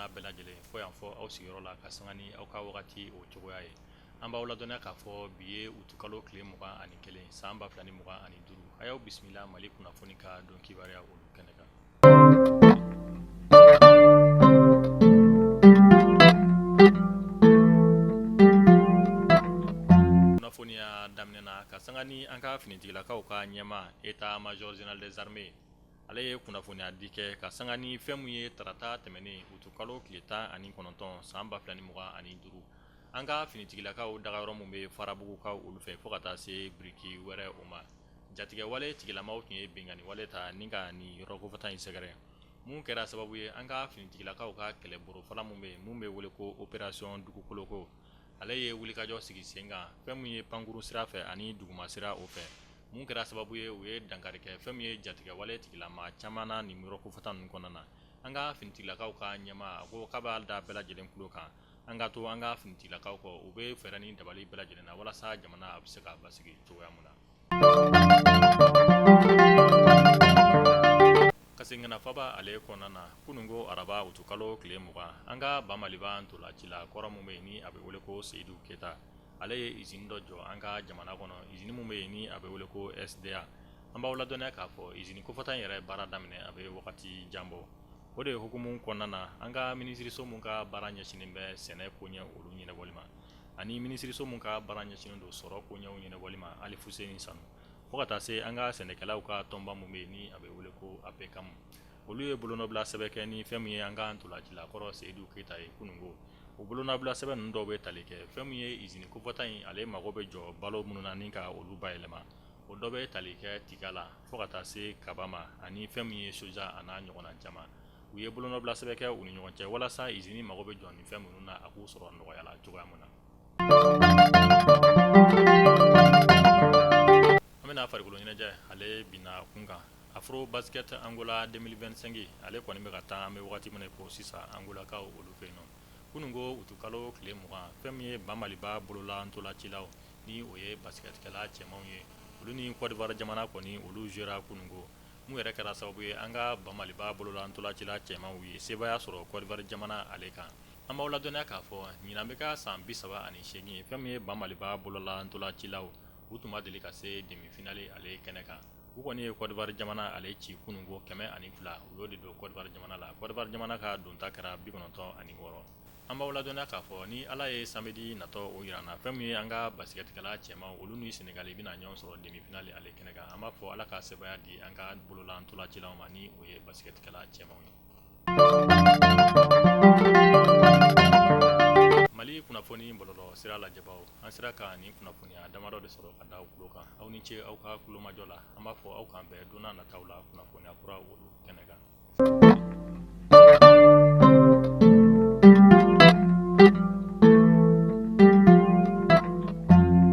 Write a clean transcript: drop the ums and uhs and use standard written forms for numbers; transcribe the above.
jamana bɛɛ lajɛlen fo yan fɔ aw sigiyɔrɔ la ka sanga ni aw ka wagati o cogoya ye an b'aw ladɔnya k'a fɔ bi ye utukalo tile 21 san 2025 a y'aw bisimila Mali kunnafoni ka don kibaruya olu kɛnɛ kan. Kunnafoniya daminɛna ka sanga ni an ka finitigilakaw ka ɲɛma État Major Général des Armées ale ye kunnafoniya di kɛ ka sanga ni fɛn mun ye tarata tɛmɛnen utukalo tile 19 san 2025 an ka finitigilakaw dagayɔrɔ mun bɛ farabugukaw olu fɛ fo ka taa se biriki wɛrɛ o ma jatigɛ wale tigilamaw tun ye bengani wale ta ni ka ni yɔrɔ kofɔta in sɛgɛrɛ mun kɛra sababu ye an ka finitigilakaw ka kɛlɛbolo fɔlɔ mun bɛ wele ko opération dugukoloko ale ye wulikajɔ sigi sen kan fɛn mun ye pankuru sira fɛ ani duguma sira o fɛ mun kɛra sababu ye u ye dankari kɛ fɛn mun ye jatigɛ wale tigilama caman na nin yɔrɔ kofɔta ninnu kɔnɔna na an ka finitigilakaw ka ɲɛma a ko k'a b'a da bɛɛ lajɛlen kulo kan an ka to an ka finitigilakaw kɔ u bɛ fɛɛrɛ ni dabali bɛɛ lajɛlen na walasa jamana a bɛ se ka basigi cogoya mun na. Kasingana faba ale kɔnɔna na kunungo araba utukalo tile 20 an ka Bamaliba ntolaci la kɔrɔ mun bɛ yen ni a bɛ wele ko Seydou Keta ale ye usine dɔ jɔ an ka jamana kɔnɔ usine mun bɛ yen ni a bɛ wele ko SDA an b'aw ladɔnya k'a fɔ usine kofɔta in yɛrɛ baara daminɛ a bɛ wagati jan bɔ o de hukumu kɔnɔna na an ka minisiriso mun ka baara ɲɛsinen bɛ sɛnɛ koɲɛ olu ɲɛnabɔli ma ani minisiriso mun ka baara ɲɛsinen don sɔrɔ koɲɛw ɲɛnabɔli ma Ali Fuseni Sanu fo ka taa se an ka sɛnɛkɛlaw ka tɔnba mun bɛ yen ni a bɛ wele ko APCAM olu ye bolonɔbila sɛbɛn kɛ ni fɛn mun ye an ka ntolacila kɔrɔ Seydou Keta ye kunungo o bolonɔbila sɛbɛn ninnu dɔw bɛ tali kɛ fɛn mun ye usine kofɔta in ale mago bɛ jɔ balo minnu na ni ka olu bayɛlɛma o dɔ bɛ tali kɛ tiga la fo ka taa se kaba ma ani fɛn mun ye soja a n'a ɲɔgɔnna caman u ye bolonɔbila sɛbɛn kɛ u ni ɲɔgɔn cɛ walasa usine mago bɛ jɔ nin fɛn minnu na a k'u sɔrɔ nɔgɔya la cogoya mun na. An bɛna farikolo ɲɛnajɛ ale binna kun kan Afro Basket Angola 2025 ale kɔni bɛ ka taa an bɛ wagati min na ko sisan angolakaw olu fɛ yen nɔ kunungo utukalo tile 20 fɛn min ye Bamaliba bolola ntolacilaw ni o ye basketkɛla cɛmanw ye olu ni Côte d'Ivoire jamana kɔni olu jouera kunungo mun yɛrɛ kɛra sababu ye an ka Bamaliba bolola ntolacila cɛmanw ye sebaya sɔrɔ Côte d'Ivoire jamana ale kan an b'aw ladɔnya k'a fɔ ɲinan bɛ ka san 38 ye fɛn min ye Bamaliba bolola ntolacilaw u tun ma deli ka se demi-finale ale kɛnɛ kan u kɔni ye Côte d'Ivoire jamana ale ci kunungo 102 u y'o de don Côte d'Ivoire jamana la Côte d'Ivoire jamana ka donta kɛra 96 an b'aw ladɔnya k'a fɔ ni ala ye samedi natɔ o yirana fɛn min ye an ka basketkɛla cɛman olu ni Senegal bɛna ɲɔgɔn sɔrɔ demi-finale ale kɛnɛ kan an b'a fɔ ala ka sebaya di an ka bolola ntolacilaw ma ni o ye basketkɛla cɛmanw ye. Mali kunnafoni bɔlɔlɔ sira lajɛbaw an sera ka nin kunnafoniya damadɔ de sɔrɔ ka da aw kulo kan aw ni ce aw ka kulomajɔ la an b'a fɔ aw kan bɛn donna nataw la kunnafoniya kura olu kɛnɛ kan.